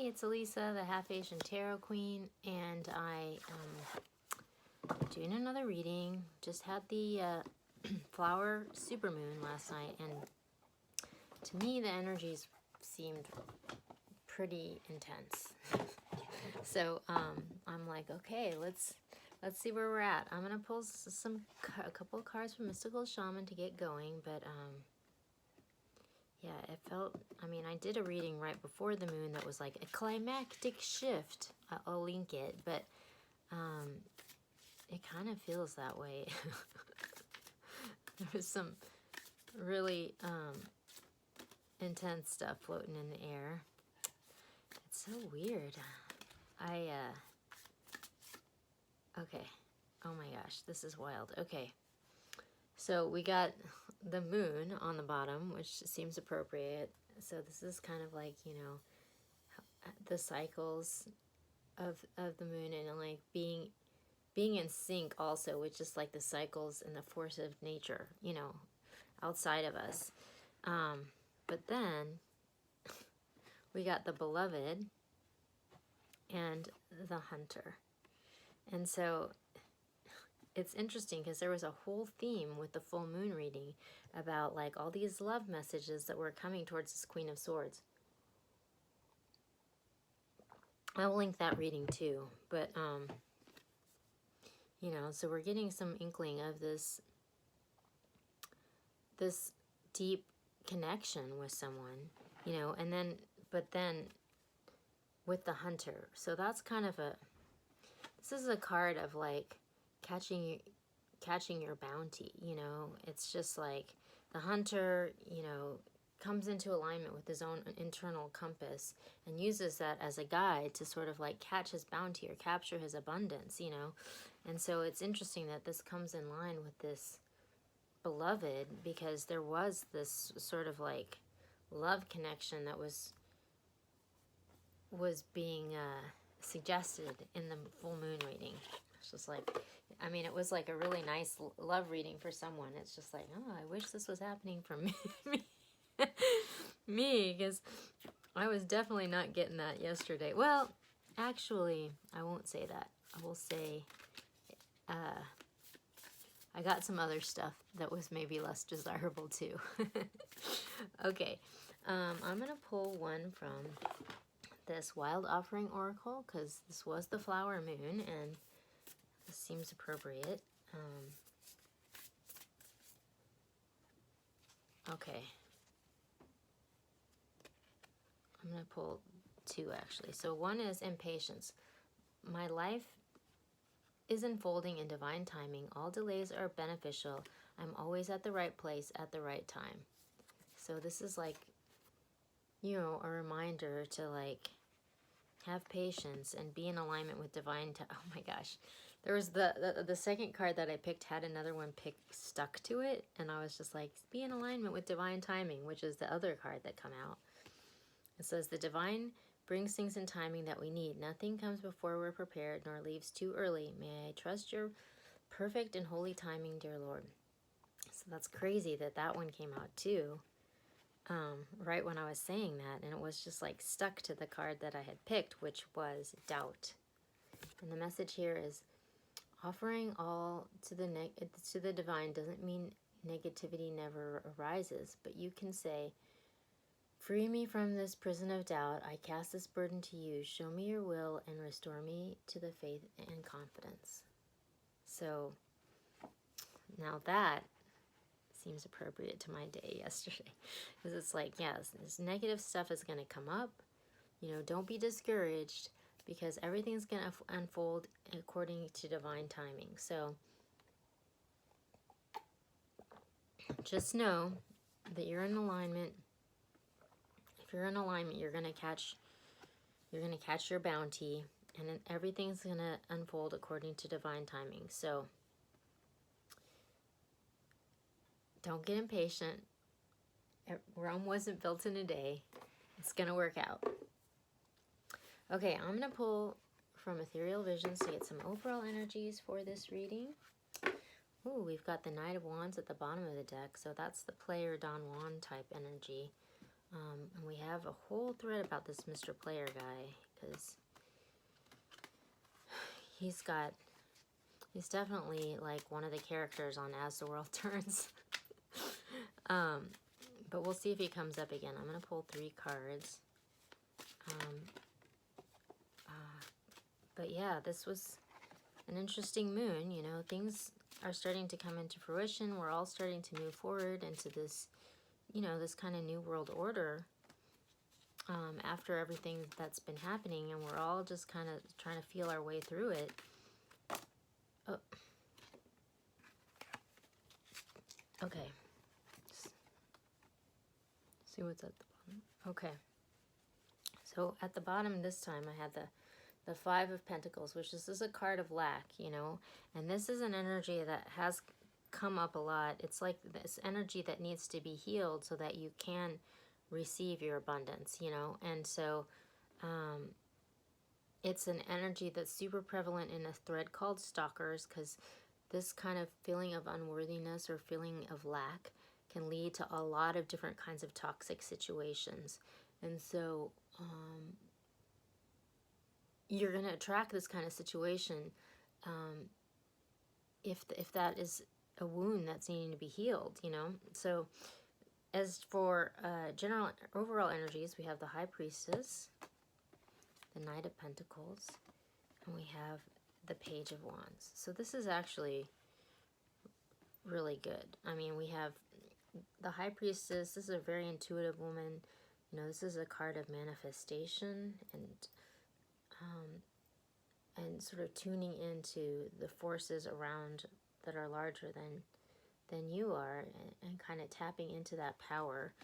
it's Elisa, the Half Asian Tarot Queen, and I am doing another reading. Just had the flower supermoon last night, and to me the energies seemed pretty intense. So I'm like, okay, let's see where we're at. I'm gonna pull a couple of cards from Mystical Shaman to get going, but yeah, it felt, I mean, I did a reading right before the moon that was like a climactic shift. I'll link it, but it kind of feels that way. There was some really intense stuff floating in the air. It's so weird. Okay. Oh my gosh, this is wild. Okay. So we got the moon on the bottom, which seems appropriate. So this is kind of like, you know, the cycles of the moon, and like being in sync also with just like the cycles and the force of nature, you know, outside of us. But then we got the beloved and the hunter. And so it's interesting because there was a whole theme with the full moon reading about like all these love messages that were coming towards this Queen of Swords. I'll link that reading too, but you know, so we're getting some inkling of this deep connection with someone, you know, and then but then with the hunter. So that's kind of this is a card of like catching your bounty, you know. It's just like the hunter, you know, comes into alignment with his own internal compass and uses that as a guide to sort of like catch his bounty or capture his abundance, you know. And so it's interesting that this comes in line with this beloved, because there was this sort of like love connection that was being suggested in the full moon reading. It's just like, I mean, it was like a really nice love reading for someone. It's just like, oh, I wish this was happening for me. Me, because I was definitely not getting that yesterday. Well, actually, I won't say that. I will say I got some other stuff that was maybe less desirable too. Okay, I'm going to pull one from this Wild Offering Oracle, because this was the flower moon, and this seems appropriate. Okay. I'm going to pull two, actually. So one is impatience. My life is unfolding in divine timing. All delays are beneficial. I'm always at the right place at the right time. So this is like, you know, a reminder to like have patience and be in alignment with divine time. Oh my gosh. There was the second card that I picked had another one stuck to it, and I was just like, be in alignment with divine timing, which is the other card that come out. It says, the divine brings things in timing that we need. Nothing comes before we're prepared, nor leaves too early. May I trust your perfect and holy timing, dear Lord. So that's crazy that one came out too, right when I was saying that, and it was just like stuck to the card that I had picked, which was doubt. And the message here is, offering all to the divine doesn't mean negativity never arises, but you can say, free me from this prison of doubt. I cast this burden to you. Show me your will and restore me to the faith and confidence. So now that seems appropriate to my day yesterday, because it's like, yes, this negative stuff is going to come up. You know, don't be discouraged, because everything's going to unfold according to divine timing. So just know that you're in alignment. If you're in alignment, you're going to catch your bounty, and then everything's going to unfold according to divine timing. So don't get impatient. Rome wasn't built in a day. It's going to work out. Okay, I'm going to pull from Ethereal Visions to get some overall energies for this reading. Ooh, we've got the Knight of Wands at the bottom of the deck, so that's the player Don Juan type energy. And we have a whole thread about this Mr. Player guy, because he's definitely like one of the characters on As the World Turns. But we'll see if he comes up again. I'm going to pull 3 cards. But yeah, this was an interesting moon. You know, things are starting to come into fruition. We're all starting to move forward into this, you know, this kind of new world order after everything that's been happening, and we're all just kind of trying to feel our way through it. Oh. Okay. See what's at the bottom. Okay. So at the bottom this time I had the 5 of Pentacles, which is a card of lack, you know, and this is an energy that has come up a lot. It's like this energy that needs to be healed so that you can receive your abundance, you know. And so it's an energy that's super prevalent in a thread called stalkers, because this kind of feeling of unworthiness or feeling of lack can lead to a lot of different kinds of toxic situations. And so you're going to attract this kind of situation if that is a wound that's needing to be healed, you know. So as for general overall energies, we have the High Priestess, the Knight of Pentacles, and we have the Page of Wands. So this is actually really good. I mean, we have the High Priestess. This is a very intuitive woman. You know, this is a card of manifestation and sort of tuning into the forces around that are larger than you are, and kind of tapping into that power.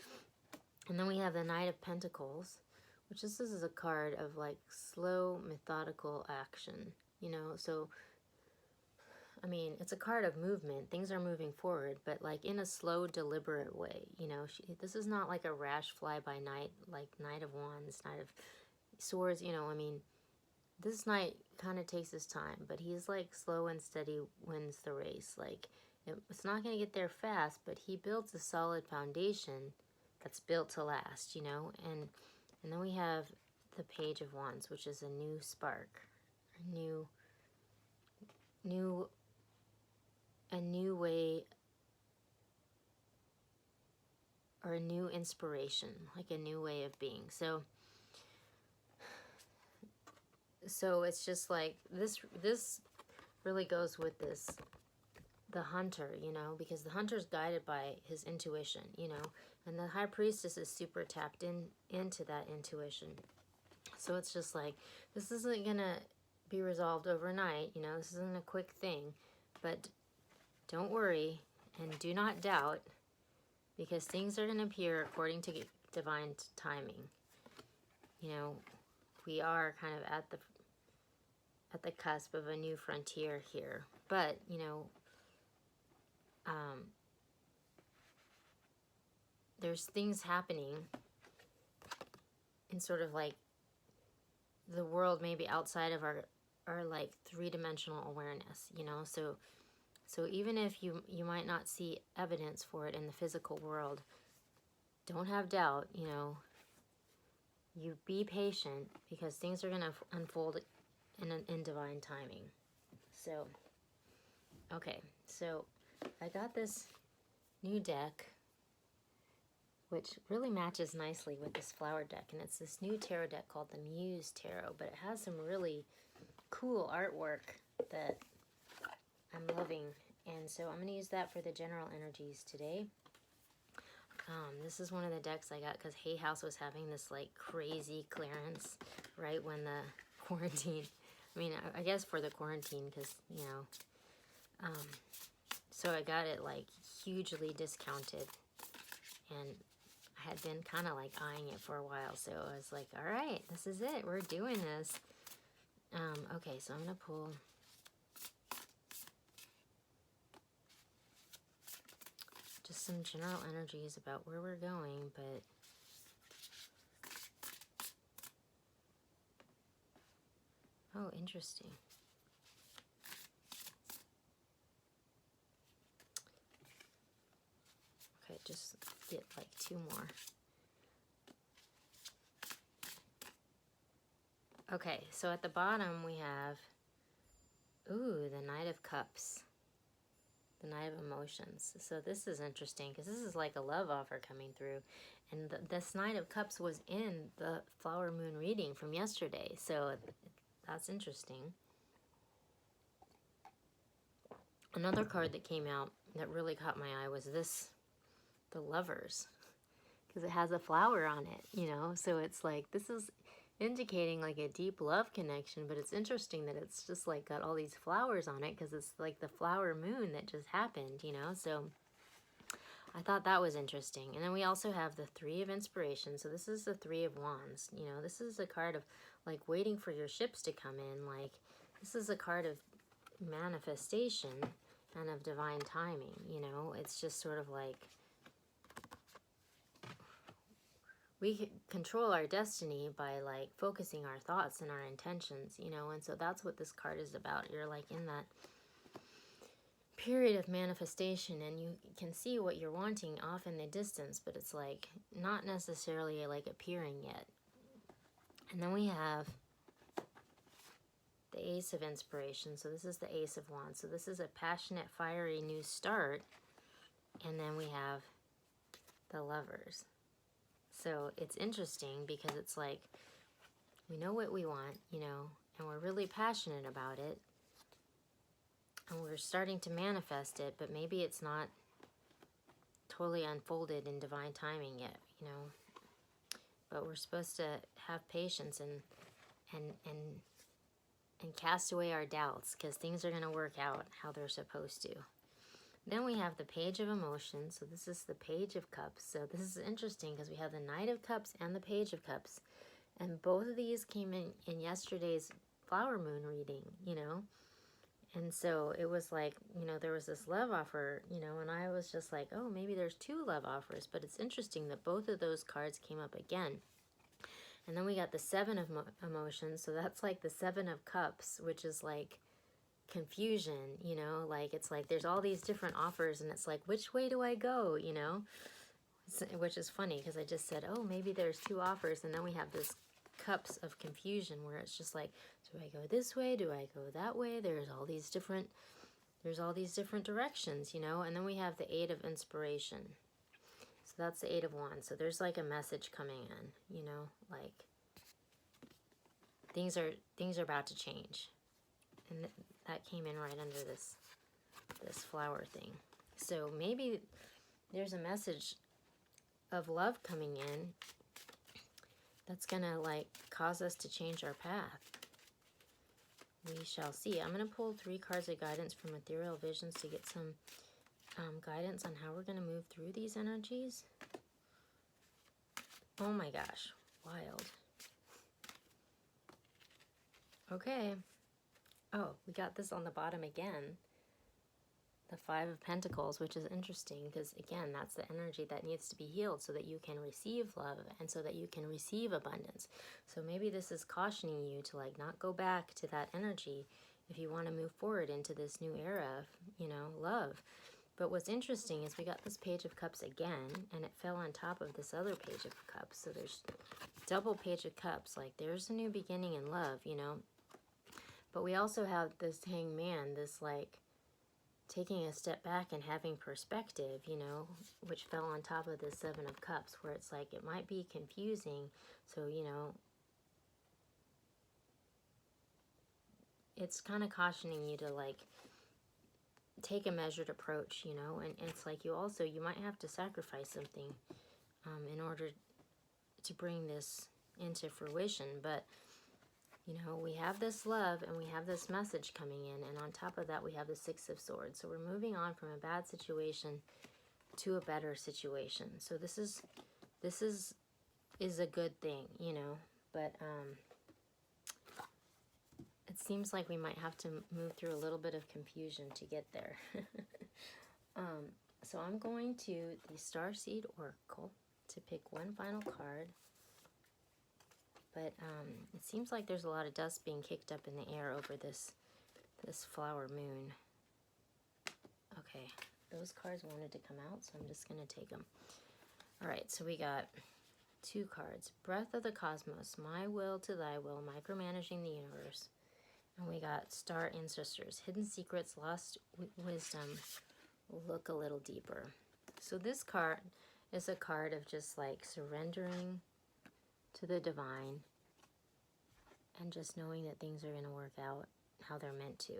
And then we have the Knight of Pentacles, which this is a card of like slow, methodical action, you know. So I mean, it's a card of movement. Things are moving forward, but like in a slow, deliberate way, you know. This is not like a rash fly-by-night, like Knight of Wands, Knight of Swords, you know. I mean, this knight kind of takes his time, but he's like slow and steady wins the race. Like, it's not going to get there fast, but he builds a solid foundation that's built to last, you know. And then we have the Page of Wands, which is a new spark, a new way, or a new inspiration, like a new way of being. So it's just like this really goes with the hunter, you know, because the hunter's guided by his intuition, you know, and the High Priestess is super tapped into that intuition. So it's just like, this isn't gonna be resolved overnight, you know. This isn't a quick thing, but don't worry and do not doubt, because things are going to appear according to divine timing. You know, we are kind of at the cusp of a new frontier here. But, you know, there's things happening in sort of like the world maybe outside of our like 3-dimensional awareness, you know. So even if you might not see evidence for it in the physical world, don't have doubt, you know. You be patient, because things are going to unfold in divine timing. So, okay, so I got this new deck, which really matches nicely with this flower deck, and it's this new tarot deck called the Muse Tarot, but it has some really cool artwork that I'm loving, and so I'm going to use that for the general energies today. This is one of the decks I got because Hay House was having this like crazy clearance right when the quarantine, I mean, I guess for the quarantine, because, you know, so I got it like hugely discounted, and I had been kind of like eyeing it for a while, so I was like, all right, this is it, we're doing this. Okay, so I'm going to pull just some general energies about where we're going, but oh, interesting. Okay, just get like 2 more. Okay, so at the bottom we have, ooh, the Knight of Cups. The Knight of Emotions. So this is interesting because this is like a love offer coming through. And this Knight of Cups was in the Flower Moon reading from yesterday. So that's interesting. Another card that came out that really caught my eye was this, the Lovers. Because it has a flower on it, you know? So it's like, this is indicating like a deep love connection, but it's interesting that it's just like got all these flowers on it because it's like the flower moon that just happened, you know? So I thought that was interesting. And then we also have the Three of Inspiration. So this is the Three of Wands. You know, this is a card of like waiting for your ships to come in. Like this is a card of manifestation and of divine timing, you know? It's just sort of like we control our destiny by like focusing our thoughts and our intentions, you know, and so that's what this card is about. You're like in that period of manifestation and you can see what you're wanting off in the distance, but it's like not necessarily like appearing yet. And then we have the Ace of Inspiration. So this is the Ace of Wands. So this is a passionate, fiery new start. And then we have the Lovers. So it's interesting because it's like we know what we want, you know, and we're really passionate about it. And we're starting to manifest it, but maybe it's not totally unfolded in divine timing yet, you know. But we're supposed to have patience and cast away our doubts because things are going to work out how they're supposed to. Then we have the Page of Emotions. So this is the Page of Cups. So this is interesting because we have the Knight of Cups and the Page of Cups. And both of these came in yesterday's Flower Moon reading, you know. And so it was like, you know, there was this love offer, you know, and I was just like, oh, maybe there's two love offers. But it's interesting that both of those cards came up again. And then we got the Seven of Emotions. So that's like the Seven of Cups, which is like confusion, you know, like it's like there's all these different offers and it's like, which way do I go, you know, which is funny because I just said, oh, maybe there's two offers, and then we have this cups of confusion where it's just like, do I go this way, do I go that way? There's all these different directions, you know. And then we have the Eight of Inspiration. So that's the Eight of Wands. So there's like a message coming in, you know, like things are about to change. And that came in right under this flower thing. So maybe there's a message of love coming in that's gonna like cause us to change our path. We shall see. I'm gonna pull 3 cards of guidance from Ethereal Visions to get some guidance on how we're gonna move through these energies. Oh my gosh, wild. Okay. Oh, we got this on the bottom again. The Five of Pentacles, which is interesting because, again, that's the energy that needs to be healed so that you can receive love and so that you can receive abundance. So maybe this is cautioning you to, like, not go back to that energy if you want to move forward into this new era of, you know, love. But what's interesting is we got this Page of Cups again, and it fell on top of this other Page of Cups. So there's double Page of Cups. Like, there's a new beginning in love, you know. But we also have this Hangman, this, like, taking a step back and having perspective, you know, which fell on top of the Seven of Cups, where it's like it might be confusing. So, you know, it's kind of cautioning you to, like, take a measured approach, you know, and it's like you might have to sacrifice something in order to bring this into fruition. But you know, we have this love and we have this message coming in, and on top of that we have the Six of Swords. So we're moving on from a bad situation to a better situation. So this is a good thing, you know, but it seems like we might have to move through a little bit of confusion to get there. So I'm going to the Starseed Oracle to pick one final card. But it seems like there's a lot of dust being kicked up in the air over this flower moon. Okay, those cards wanted to come out, so I'm just going to take them. All right, so we got 2 cards. Breath of the Cosmos, My Will to Thy Will, Micromanaging the Universe. And we got Star Ancestors, Hidden Secrets, Lost Wisdom, Look a Little Deeper. So this card is a card of just like surrendering to the divine and just knowing that things are going to work out how they're meant to.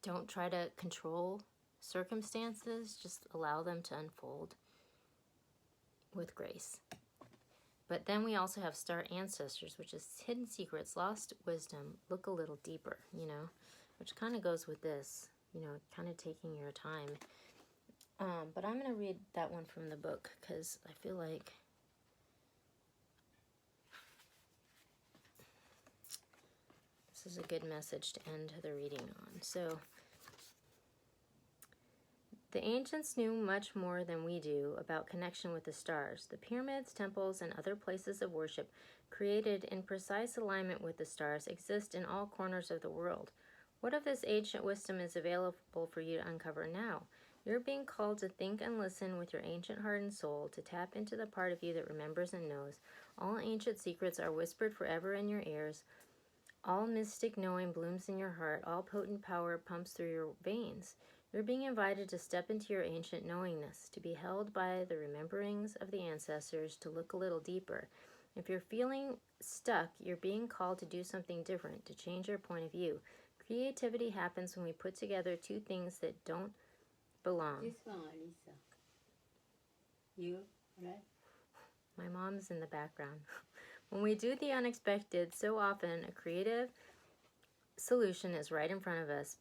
Don't try to control circumstances, just allow them to unfold with grace. But then we also have Star Ancestors, which is Hidden Secrets, Lost Wisdom, Look a Little Deeper, you know, which kind of goes with this, you know, kind of taking your time. But I'm going to read that one from the book because I feel like this is a good message to end the reading on. So, the ancients knew much more than we do about connection with the stars. The pyramids, temples, and other places of worship created in precise alignment with the stars exist in all corners of the world. What of this ancient wisdom is available for you to uncover now? You're being called to think and listen with your ancient heart and soul, to tap into the part of you that remembers and knows. All ancient secrets are whispered forever in your ears. All mystic knowing blooms in your heart. All potent power pumps through your veins. You're being invited to step into your ancient knowingness, to be held by the rememberings of the ancestors, to look a little deeper. If you're feeling stuck, you're being called to do something different, to change your point of view. Creativity happens when we put together two things that don't belong. This one, Alisa. You, right? My mom's in the background. When we do the unexpected, so often a creative solution is right in front of us,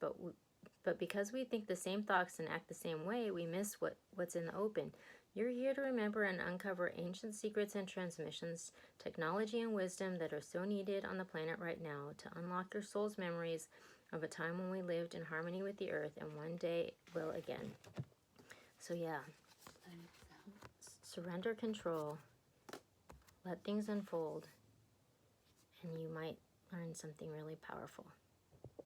but because we think the same thoughts and act the same way, we miss what's in the open. You're here to remember and uncover ancient secrets and transmissions, technology and wisdom that are so needed on the planet right now, to unlock your soul's memories of a time when we lived in harmony with the earth and one day will again. So yeah, surrender control, let things unfold, and you might learn something really powerful.